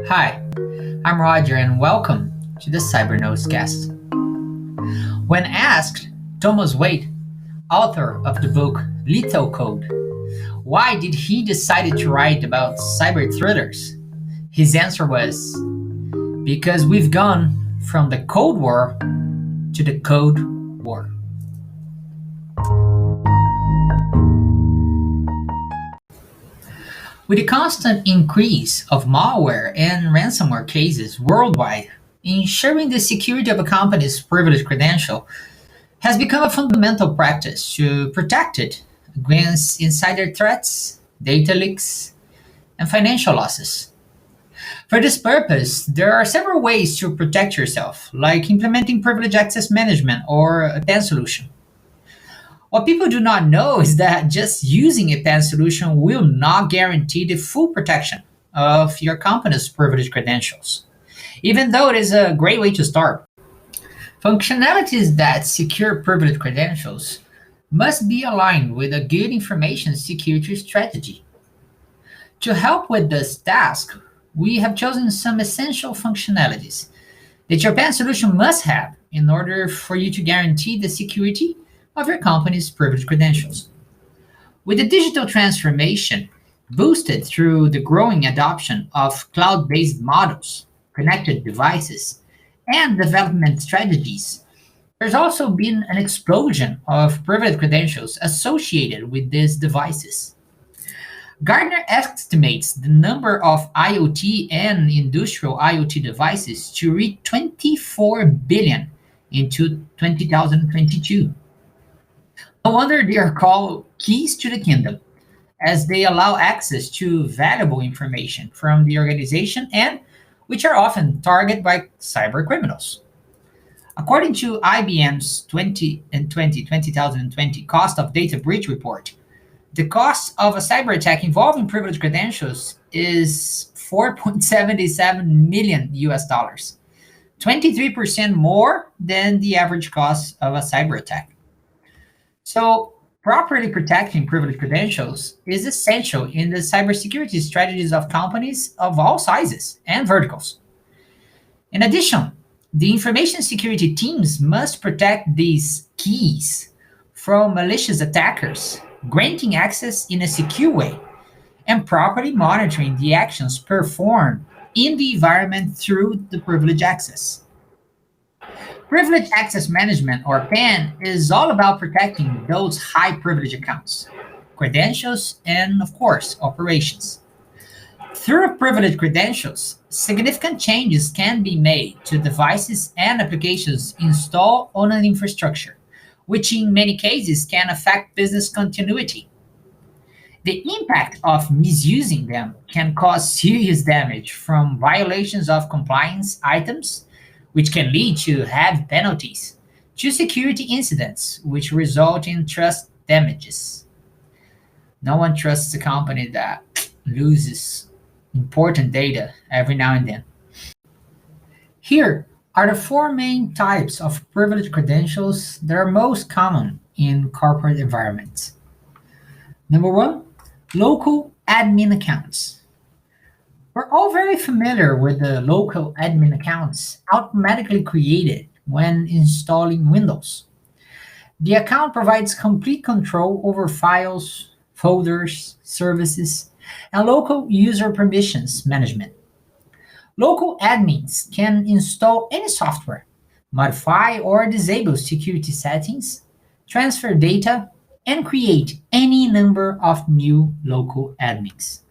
Hi, I'm Roger and welcome to the Cyber Nosecast. When asked, Thomas Waite, author of the book Lethal Code, why did he decide to write about cyber thrillers? His answer was, because we've gone from the Cold War to the Code War. With the constant increase of malware and ransomware cases worldwide, ensuring the security of a company's privileged credential has become a fundamental practice to protect it against insider threats, data leaks, and financial losses. For this purpose, there are several ways to protect yourself, like implementing privileged access management or a PAN solution. What people do not know is that just using a PAN solution will not guarantee the full protection of your company's privileged credentials, even though it is a great way to start. Functionalities that secure privileged credentials must be aligned with a good information security strategy. To help with this task, we have chosen some essential functionalities that your PAN solution must have in order for you to guarantee the security of your company's privileged credentials. With the digital transformation boosted through the growing adoption of cloud based models, connected devices, and development strategies, there's also been an explosion of privileged credentials associated with these devices. Gartner estimates the number of IoT and industrial IoT devices to reach 24 billion into 2022. No wonder they are called keys to the kingdom, as they allow access to valuable information from the organization and which are often targeted by cyber criminals. According to IBM's 2020 cost of data breach report, the cost of a cyber attack involving privileged credentials is 4.77 million US dollars, 23% more than the average cost of a cyber attack. So, properly protecting privileged credentials is essential in the cybersecurity strategies of companies of all sizes and verticals. In addition, the information security teams must protect these keys from malicious attackers, granting access in a secure way, and properly monitoring the actions performed in the environment through the privileged access. Privileged Access Management, or PAN, is all about protecting those high privilege accounts, credentials, and of course, operations. Through privileged credentials, significant changes can be made to devices and applications installed on an infrastructure, which in many cases can affect business continuity. The impact of misusing them can cause serious damage from violations of compliance items, which can lead to heavy penalties, to security incidents, which result in trust damages. No one trusts a company that loses important data every now and then. Here are the four main types of privileged credentials that are most common in corporate environments. Number one, local admin accounts. We're all very familiar with the local admin accounts automatically created when installing Windows. The account provides complete control over files, folders, services, and local user permissions management. Local admins can install any software, modify or disable security settings, transfer data, and create any number of new local admins.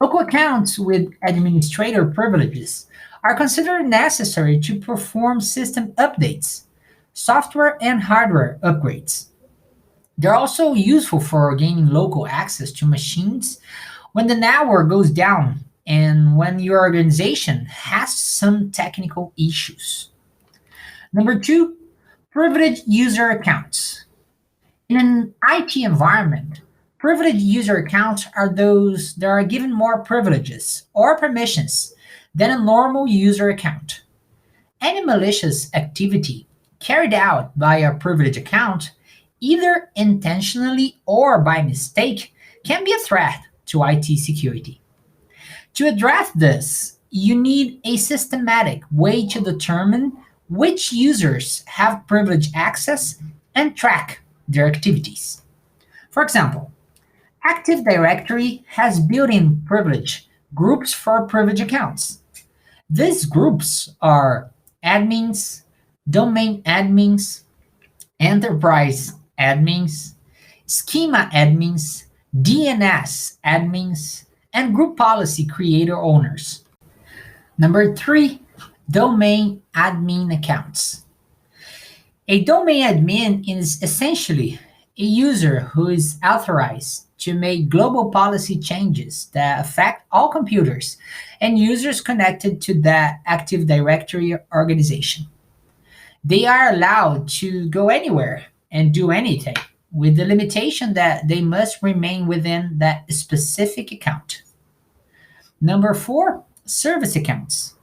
Local accounts with administrator privileges are considered necessary to perform system updates, software and hardware upgrades. They're also useful for gaining local access to machines when the network goes down and when your organization has some technical issues. Number two, privileged user accounts. In an IT environment, privileged user accounts are those that are given more privileges or permissions than a normal user account. Any malicious activity carried out by a privileged account, either intentionally or by mistake, can be a threat to IT security. To address this, you need a systematic way to determine which users have privileged access and track their activities. For example, Active Directory has built in privilege groups for privileged accounts. These groups are admins, domain admins, enterprise admins, schema admins, DNS admins, and group policy creator owners. Number three, domain admin accounts. A domain admin is essentially a user who is authorized to make global policy changes that affect all computers and users connected to that Active Directory organization. They are allowed to go anywhere and do anything, with the limitation that they must remain within that specific account. Number four, service accounts.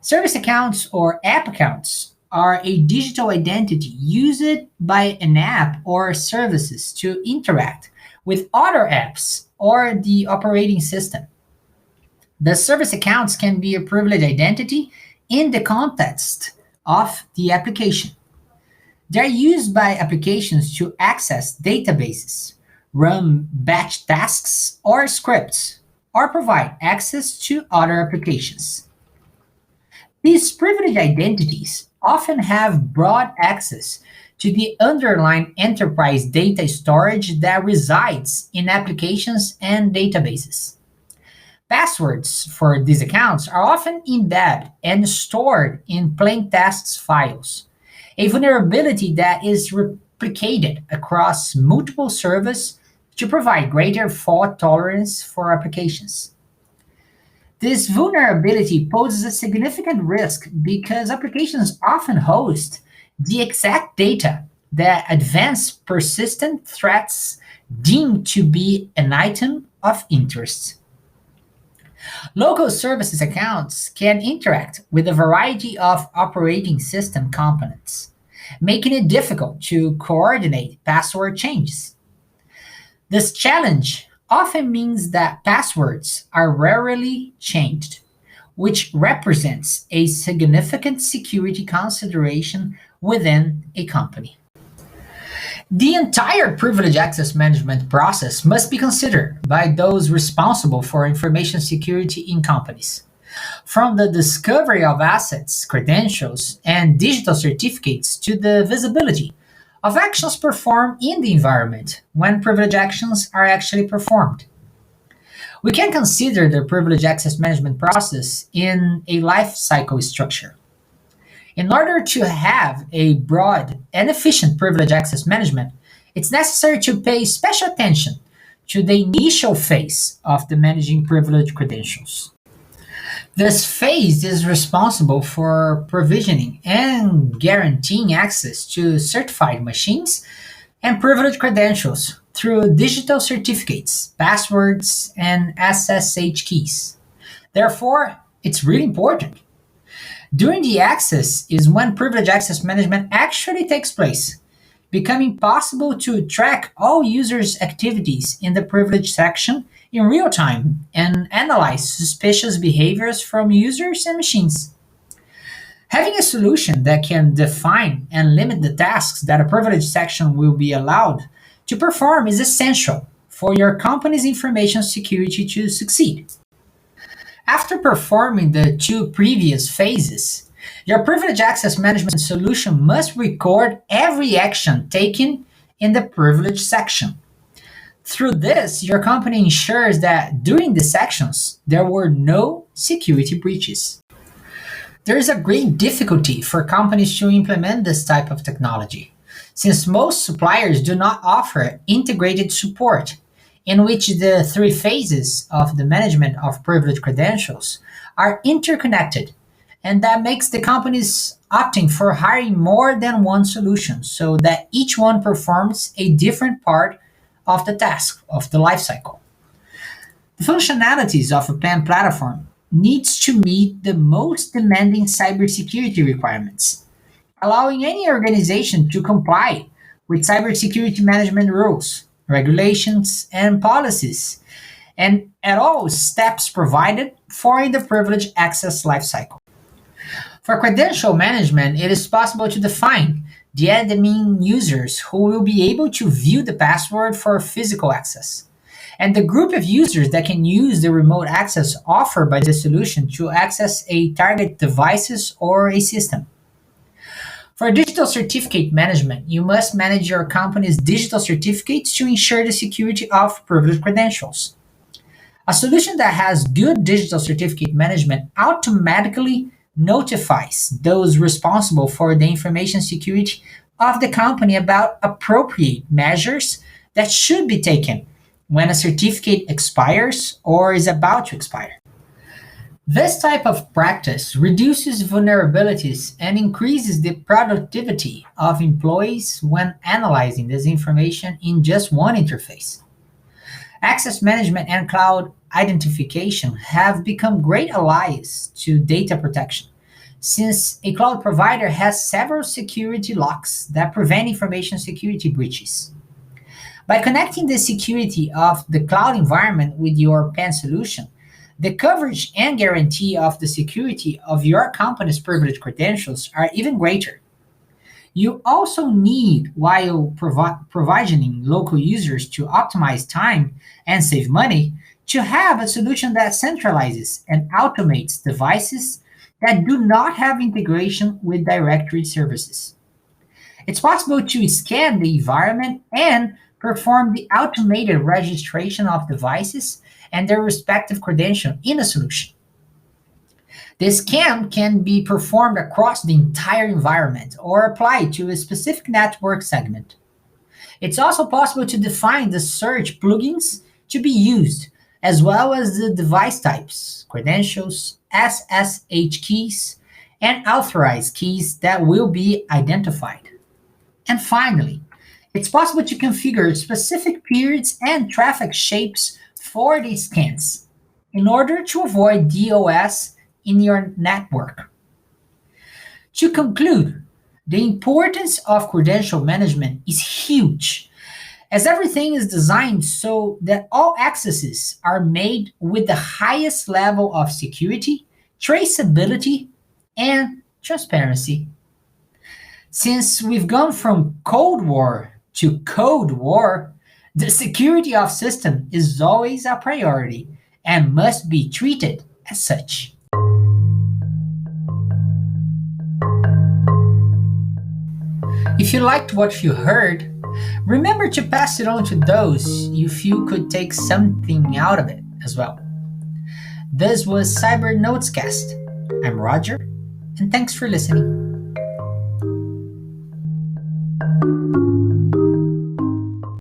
Service accounts or app accounts are a digital identity used by an app or services to interact with other apps or the operating system. The service accounts can be a privileged identity in the context of the application. They're used by applications to access databases, run batch tasks or scripts, or provide access to other applications. These privileged identities often have broad access to the underlying enterprise data storage that resides in applications and databases. Passwords for these accounts are often embedded and stored in plain text files, a vulnerability that is replicated across multiple servers to provide greater fault tolerance for applications. This vulnerability poses a significant risk because applications often host the exact data that advanced persistent threats deem to be an item of interest. Local services accounts can interact with a variety of operating system components, making it difficult to coordinate password changes. This challenge often means that passwords are rarely changed, which represents a significant security consideration within a company. The entire privilege access management process must be considered by those responsible for information security in companies. From the discovery of assets, credentials, and digital certificates to the visibility of actions performed in the environment when privilege actions are actually performed. We can consider the privilege access management process in a life cycle structure. In order to have a broad and efficient privilege access management, it's necessary to pay special attention to the initial phase of the managing privilege credentials. This phase is responsible for provisioning and guaranteeing access to certified machines and privileged credentials through digital certificates, passwords, and SSH keys. Therefore, it's really important. During the access is when privilege access management actually takes place, becoming possible to track all users' activities in the privilege section in real time and analyze suspicious behaviors from users and machines. Having a solution that can define and limit the tasks that a privilege section will be allowed to perform is essential for your company's information security to succeed. After performing the two previous phases, your privilege access management solution must record every action taken in the privilege section. Through this, your company ensures that during the sections, there were no security breaches. There is a great difficulty for companies to implement this type of technology, since most suppliers do not offer integrated support in which the three phases of the management of privileged credentials are interconnected, and that makes the companies opting for hiring more than one solution so that each one performs a different part of the task of the lifecycle. The functionalities of a PAM platform needs to meet the most demanding cybersecurity requirements, allowing any organization to comply with cybersecurity management rules, regulations, and policies, and at all steps provided for the privileged access lifecycle. For credential management, it is possible to define the admin users who will be able to view the password for physical access, and the group of users that can use the remote access offered by the solution to access a target devices or a system. For digital certificate management, you must manage your company's digital certificates to ensure the security of privileged credentials. A solution that has good digital certificate management automatically notifies those responsible for the information security of the company about appropriate measures that should be taken when a certificate expires or is about to expire. This type of practice reduces vulnerabilities and increases the productivity of employees when analyzing this information in just one interface. Access management and cloud identification have become great allies to data protection, since a cloud provider has several security locks that prevent information security breaches. By connecting the security of the cloud environment with your PAN solution, the coverage and guarantee of the security of your company's privileged credentials are even greater. You also need, while provisioning local users to optimize time and save money, to have a solution that centralizes and automates devices that do not have integration with directory services. It's possible to scan the environment and perform the automated registration of devices and their respective credential in a solution. This scan can be performed across the entire environment or applied to a specific network segment. It's also possible to define the search plugins to be used, as well as the device types, credentials, SSH keys, and authorized keys that will be identified. And finally, it's possible to configure specific periods and traffic shapes for these scans in order to avoid DOS in your network. To conclude, the importance of credential management is huge, as everything is designed so that all accesses are made with the highest level of security, traceability, and transparency. Since we've gone from Cold War to Code War, the security of system is always a priority and must be treated as such. If you liked what you heard, remember to pass it on to those you feel could take something out of it as well. This was Cyber Notescast. I'm Roger, and thanks for listening.